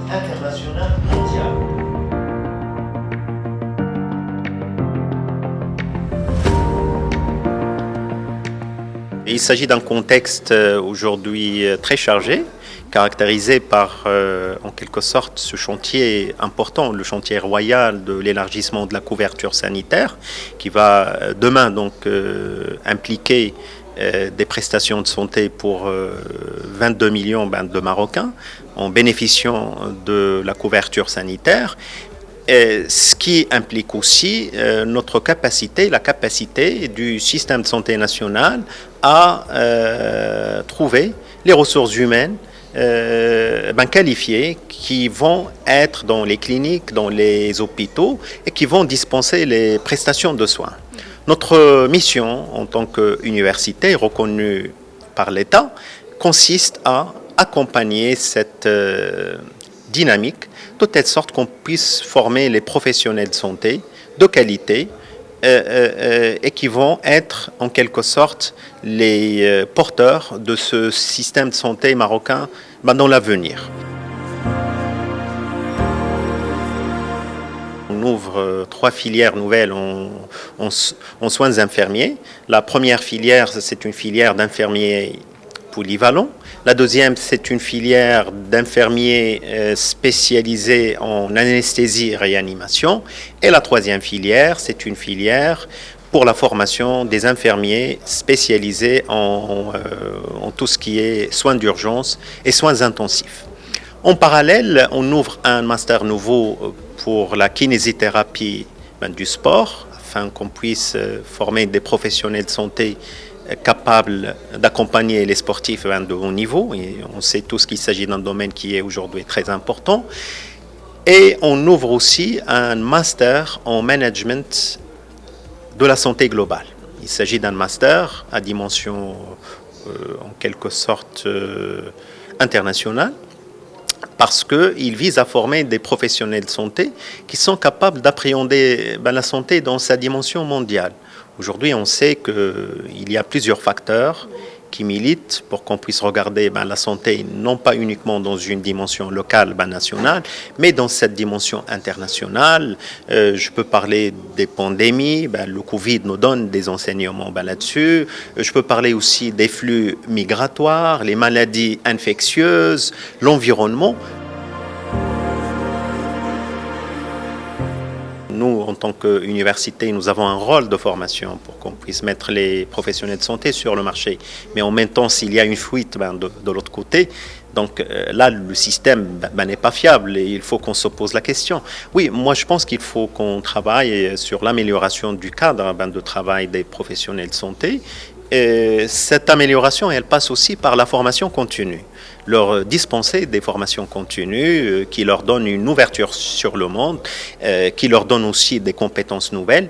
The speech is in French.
internationale mondiale. Il s'agit d'un contexte aujourd'hui très chargé, caractérisé par, en quelque sorte, ce chantier important, le chantier royal de l'élargissement de la couverture sanitaire, qui va demain donc impliquer des prestations de santé pour 22 millions de Marocains en bénéficiant de la couverture sanitaire. Ce qui implique aussi notre capacité, la capacité du système de santé national à trouver les ressources humaines qualifiées qui vont être dans les cliniques, dans les hôpitaux et qui vont dispenser les prestations de soins. Notre mission en tant qu'université reconnue par l'État consiste à accompagner cette dynamique de telle sorte qu'on puisse former les professionnels de santé de qualité et qui vont être en quelque sorte les porteurs de ce système de santé marocain dans l'avenir. On ouvre 3 filières nouvelles en soins infirmiers. La première filière, c'est une filière d'infirmiers polyvalents. La deuxième, c'est une filière d'infirmiers spécialisés en anesthésie et réanimation. Et la troisième filière, c'est une filière pour la formation des infirmiers spécialisés en tout ce qui est soins d'urgence et soins intensifs. En parallèle, on ouvre un master nouveau pour la kinésithérapie du sport, afin qu'on puisse former des professionnels de santé capables d'accompagner les sportifs de haut niveau. Et on sait tous qu'il s'agit d'un domaine qui est aujourd'hui très important. Et on ouvre aussi un master en management de la santé globale. Il s'agit d'un master à dimension en quelque sorte internationale, parce qu'il vise à former des professionnels de santé qui sont capables d'appréhender la santé dans sa dimension mondiale. Aujourd'hui, on sait qu'il y a plusieurs facteurs qui militent pour qu'on puisse regarder la santé non pas uniquement dans une dimension locale, nationale, mais dans cette dimension internationale. Je peux parler des pandémies, le Covid nous donne des enseignements là-dessus. Je peux parler aussi des flux migratoires, les maladies infectieuses, l'environnement. Nous, en tant qu'université, nous avons un rôle de formation pour qu'on puisse mettre les professionnels de santé sur le marché. Mais en même temps, s'il y a une fuite de l'autre côté, donc là, le système n'est pas fiable et il faut qu'on se pose la question. Oui, moi, je pense qu'il faut qu'on travaille sur l'amélioration du cadre de travail des professionnels de santé. Et cette amélioration, elle passe aussi par la formation continue. Leur dispenser des formations continues qui leur donnent une ouverture sur le monde, qui leur donnent aussi des compétences nouvelles.